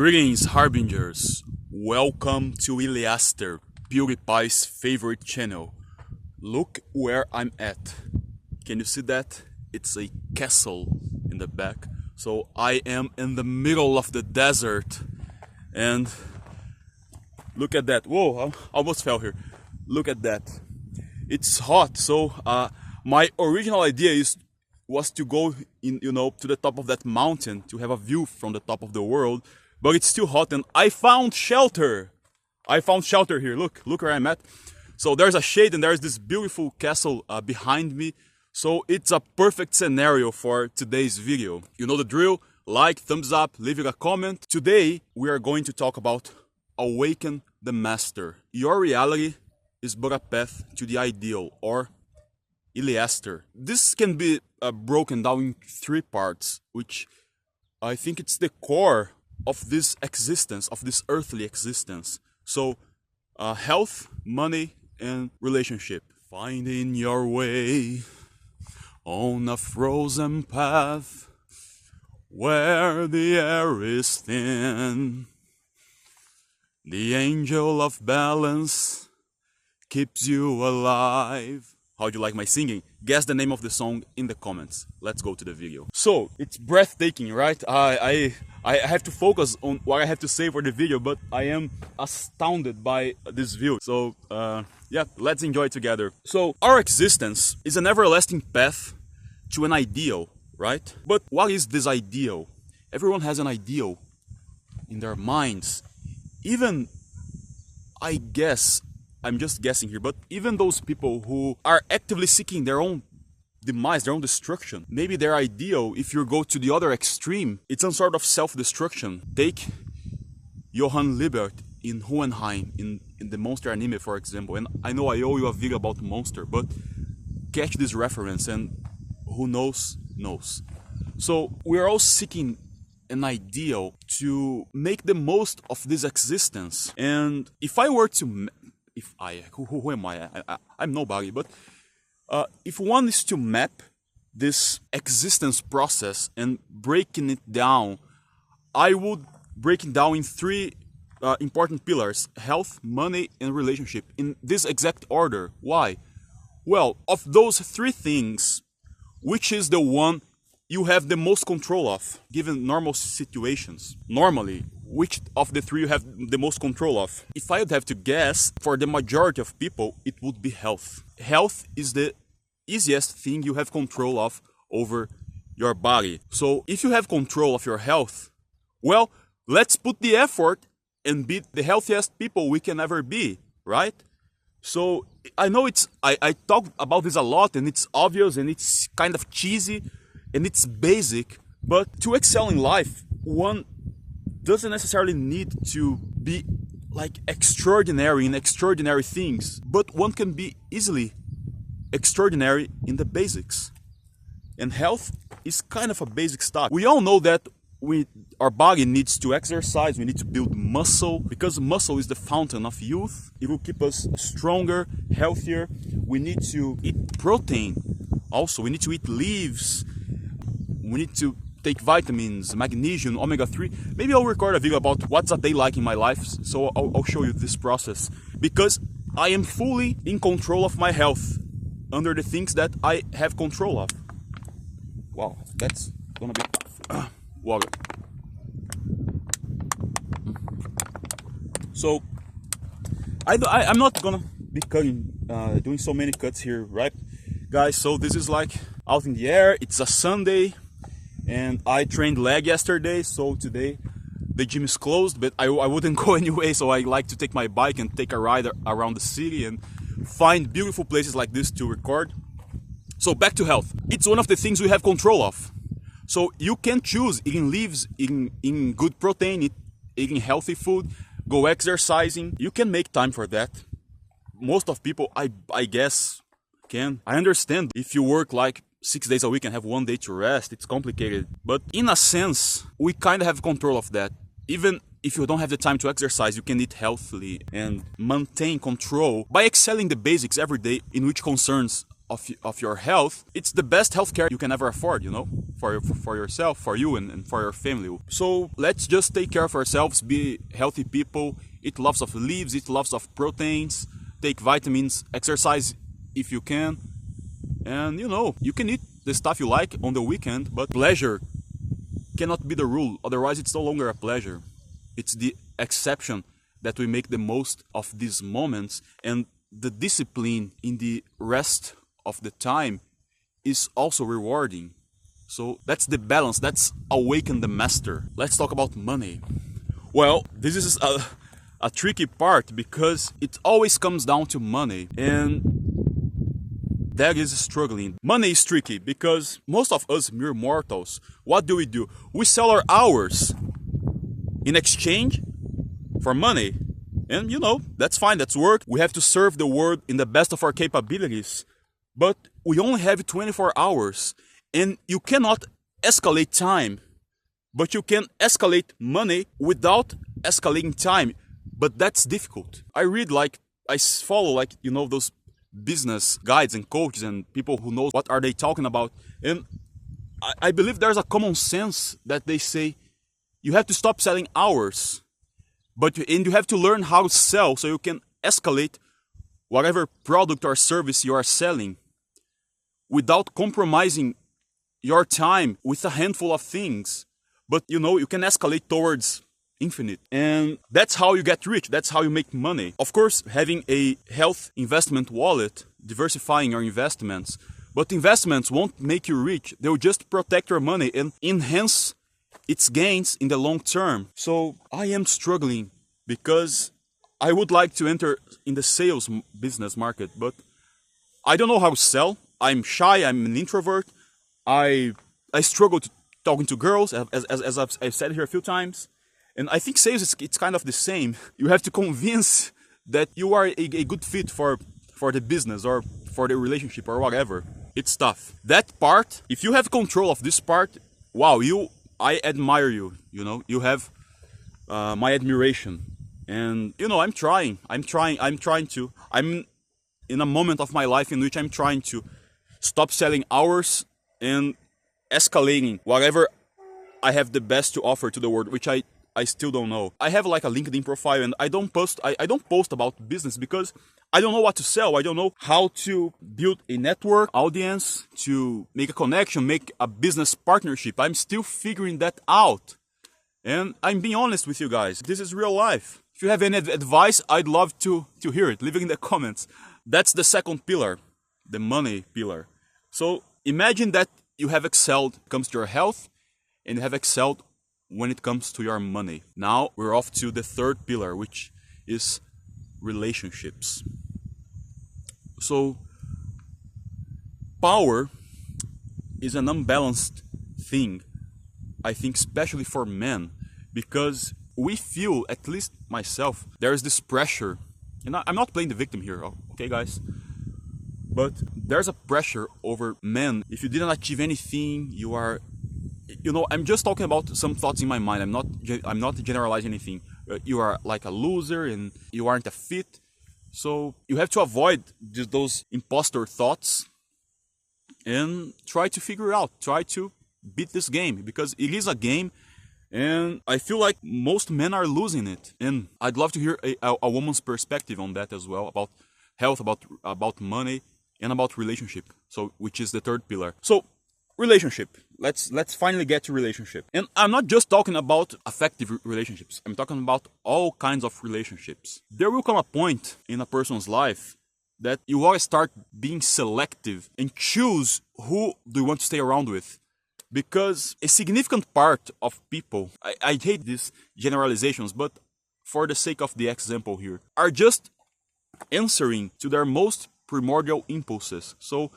Greetings, Harbingers. Welcome to Yliaster, PewDiePie's favorite channel. Look where I'm at. Can you see that? It's a castle in the back. So I am in the middle of the desert. And look at that. Whoa, I almost fell here. Look at that. It's hot. So my original idea was to go to the top of that mountain to have a view from the top of the world. But it's still hot and I found shelter. I found shelter here. Look where I'm at. So there's a shade and there's this beautiful castle behind me. So it's a perfect scenario for today's video. You know the drill. Like, thumbs up, leave a comment. Today we are going to talk about Awaken the Master. Your reality is but a path to the ideal, or Yliaster. This can be broken down in three parts, which I think it's the core of this existence, of this earthly existence. So, health, money, and relationship. Finding your way on a frozen path where the air is thin. The angel of balance keeps you alive. How do you like my singing? Guess the name of the song in the comments. Let's go to the video. So, it's breathtaking, right? I have to focus on what I have to say for the video, but I am astounded by this view. So, yeah, let's enjoy it together. So, our existence is an everlasting path to an ideal, right? But what is this ideal? Everyone has an ideal in their minds. Even, I guess, I'm just guessing here, but even those people who are actively seeking their own demise, their own destruction, maybe their ideal, if you go to the other extreme, it's some sort of self-destruction. Take Johann Liebert in Hohenheim, in the Monster anime, for example. And I know I owe you a video about Monster, but catch this reference and who knows, knows. So we're all seeking an ideal to make the most of this existence. And if I were to... Who am I? I'm nobody, but if one is to map this existence process and breaking it down, I would break it down in three important pillars: health, money, and relationship, in this exact order. Why? Well, of those three things, which is the one you have the most control of, given normal situations? Normally, which of the three you have the most control of? If I would have to guess, for the majority of people, it would be health. Health is the easiest thing you have control of over your body. So if you have control of your health, well, let's put the effort and be the healthiest people we can ever be, right? So I know I talk about this a lot and it's obvious and it's kind of cheesy and it's basic, but to excel in life, one doesn't necessarily need to be like extraordinary in extraordinary things, but one can be easily extraordinary in the basics. And health is kind of a basic stuff. We all know that our body needs to exercise, we need to build muscle, because muscle is the fountain of youth. It will keep us stronger, healthier. We need to eat protein also, we need to eat leaves, we need to take vitamins, magnesium, omega-3. Maybe I'll record a video about what's a day like in my life, so I'll show you this process. Because I am fully in control of my health, under the things that I have control of. Wow, that's gonna be water. So, I'm not gonna be doing so many cuts here, right? Guys, so this is like out in the air, it's a Sunday. And I trained leg yesterday, so today the gym is closed, but I wouldn't go anyway, so I like to take my bike and take a ride around the city and find beautiful places like this to record. So back to health. It's one of the things we have control of. So you can choose eating leaves, eating good protein, eating healthy food, go exercising. You can make time for that. Most of people, I guess, can. I understand if you work like 6 days a week and have 1 day to rest, it's complicated. But in a sense, we kind of have control of that. Even if you don't have the time to exercise, you can eat healthily and maintain control by excelling the basics every day in which concerns of your health, it's the best healthcare you can ever afford, you know, for yourself, for you, and for your family. So let's just take care of ourselves, be healthy people, eat lots of leaves, eat lots of proteins, take vitamins, exercise if you can, and you know, you can eat the stuff you like on the weekend, but pleasure cannot be the rule, otherwise it's no longer a pleasure. It's the exception that we make the most of these moments, and the discipline in the rest of the time is also rewarding. So that's the balance, that's awaken the master. Let's talk about money. Well, this is a tricky part because it always comes down to money, and that is struggling. Money is tricky because most of us mere mortals, what do? We sell our hours in exchange for money. And you know, that's fine, that's work. We have to serve the world in the best of our capabilities. But we only have 24 hours. And you cannot escalate time. But you can escalate money without escalating time. But that's difficult. I follow you know, those business guides and coaches and people who know what are they talking about. And I believe there's a common sense that they say you have to stop selling hours. And you have to learn how to sell so you can escalate whatever product or service you are selling without compromising your time with a handful of things. But you know, you can escalate towards infinite. And that's how you get rich. That's how you make money. Of course, having a health investment wallet, diversifying your investments. But investments won't make you rich. They'll just protect your money and enhance its gains in the long term. So I am struggling because I would like to enter in the sales business market, but I don't know how to sell. I'm shy, I'm an introvert. I struggle to talking to girls, as I've said here a few times. And I think sales, it's kind of the same. You have to convince that you are a good fit for the business or for the relationship or whatever. It's tough. That part, if you have control of this part, wow, I admire you, you know, you have my admiration. And, you know, I'm in a moment of my life in which I'm trying to stop selling hours and escalating whatever I have the best to offer to the world, which I still don't know. I have like a LinkedIn profile and I don't post about business because I don't know what to sell. I don't know how to build a network audience, to make a connection, make a business partnership. I'm still figuring that out. And I'm being honest with you guys. This is real life. If you have any advice, I'd love to hear it. Leave it in the comments. That's the second pillar, the money pillar. So imagine that you have excelled when it comes to your health and you have excelled when it comes to your money. Now we're off to the third pillar, which is relationships. So power is an unbalanced thing, I think, especially for men, because we feel, at least myself, there is this pressure, and I'm not playing the victim here, okay guys, but there's a pressure over men. If you didn't achieve anything, you are, you know, I'm just talking about some thoughts in my mind. I'm not generalizing anything. You are like a loser and you aren't a fit. So you have to avoid just those imposter thoughts and try to figure out, try to beat this game, because it is a game and I feel like most men are losing it. And I'd love to hear a woman's perspective on that as well, about health, about money, and about relationship. So, which is the third pillar. So, relationship. Let's finally get to relationship. And I'm not just talking about affective relationships. I'm talking about all kinds of relationships. There will come a point in a person's life that you want to start being selective and choose who do you want to stay around with. Because a significant part of people, I hate these generalizations, but for the sake of the example here, are just answering to their most primordial impulses. So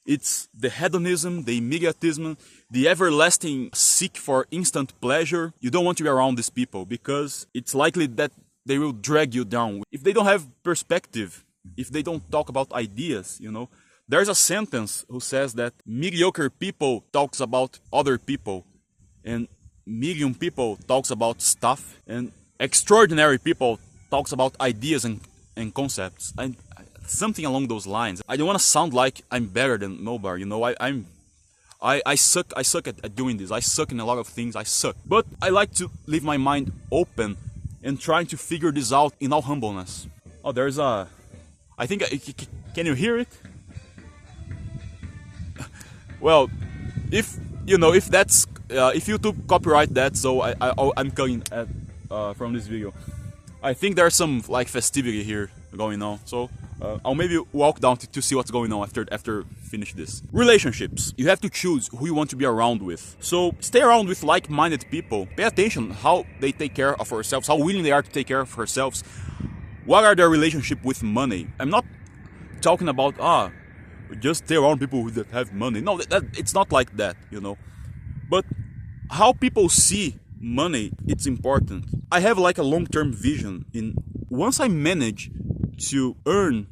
it's the hedonism, the immediatism, the everlasting seek for instant pleasure. You don't want to be around these people because it's likely that they will drag you down. If they don't have perspective, if they don't talk about ideas, you know. There's a sentence who says that mediocre people talks about other people and medium people talks about stuff and extraordinary people talks about ideas and concepts. And something along those lines. I don't want to sound like I'm better than nobody, you know. I suck at doing this. I suck in a lot of things. I suck. But I like to leave my mind open and trying to figure this out in all humbleness. Oh, there's a... I think... Can you hear it? Well, if that's... if YouTube copyright that, so I'm cutting from this video. I think there's some like festivity here going on, so I'll maybe walk down to see what's going on after finish this. Relationships. You have to choose who you want to be around with. So stay around with like-minded people. Pay attention how they take care of themselves, how willing they are to take care of themselves. What are their relationship with money? I'm not talking about just stay around people that have money. No, it's not like that, you know. But how people see money, it's important. I have like a long-term vision in once I manage to earn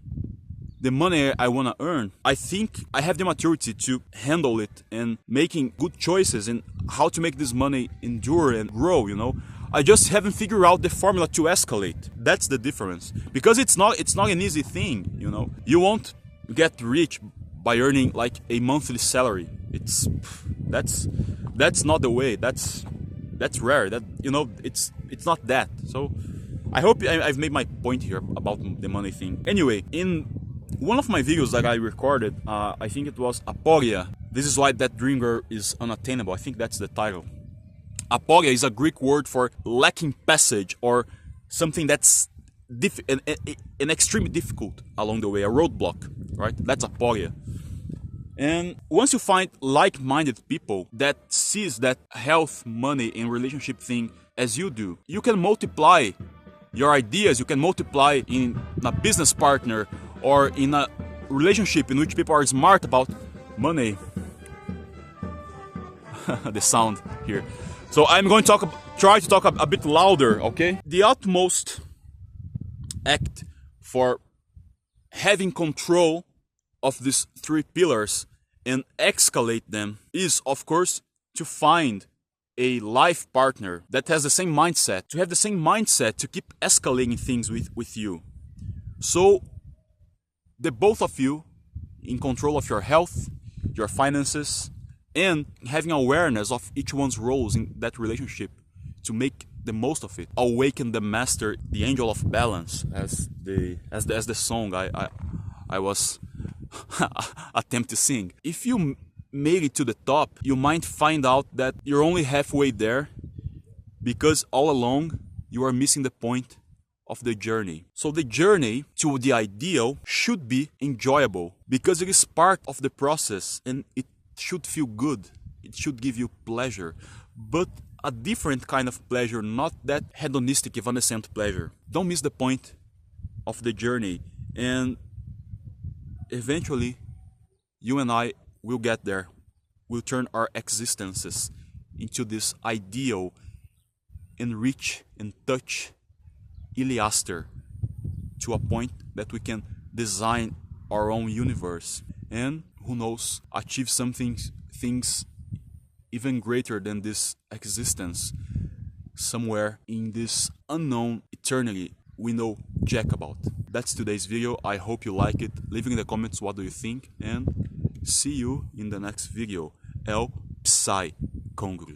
the money I want to earn, I think I have the maturity to handle it and making good choices in how to make this money endure and grow, you know. I just haven't figured out the formula to escalate. That's the difference. Because it's not an easy thing, you know. You won't get rich by earning like a monthly salary. That's not the way. That's rare. That, you know, it's not that. So I hope I've made my point here about the money thing. Anyway, in one of my videos that I recorded, I think it was Aporia. This is why that dream girl is unattainable. I think that's the title. Aporia is a Greek word for lacking passage or something that's an extremely difficult along the way, a roadblock, right? That's aporia. And once you find like-minded people that sees that health, money, and relationship thing as you do, you can multiply your ideas, you can multiply in a business partner or in a relationship in which people are smart about money. The sound here. So I'm going to try to talk a bit louder, okay? The utmost act for having control of these three pillars and escalate them is, of course, to find a life partner that has the same mindset, to have the same mindset to keep escalating things with you. So the both of you in control of your health, your finances, and having awareness of each one's roles in that relationship to make the most of it. Awaken the master, the angel of balance, as the song I was attempt to sing. If you made it to the top, you might find out that you're only halfway there because all along you are missing the point of the journey. So the journey to the ideal should be enjoyable because it is part of the process and it should feel good. It should give you pleasure, but a different kind of pleasure, not that hedonistic, evanescent pleasure. Don't miss the point of the journey, and eventually you and I will get there. We'll turn our existences into this ideal and reach and touch Yliaster to a point that we can design our own universe and, who knows, achieve things even greater than this existence somewhere in this unknown eternity we know jack about. That's today's video. I hope you like it. Leave in the comments what do you think, and see you in the next video. El Psy Congru.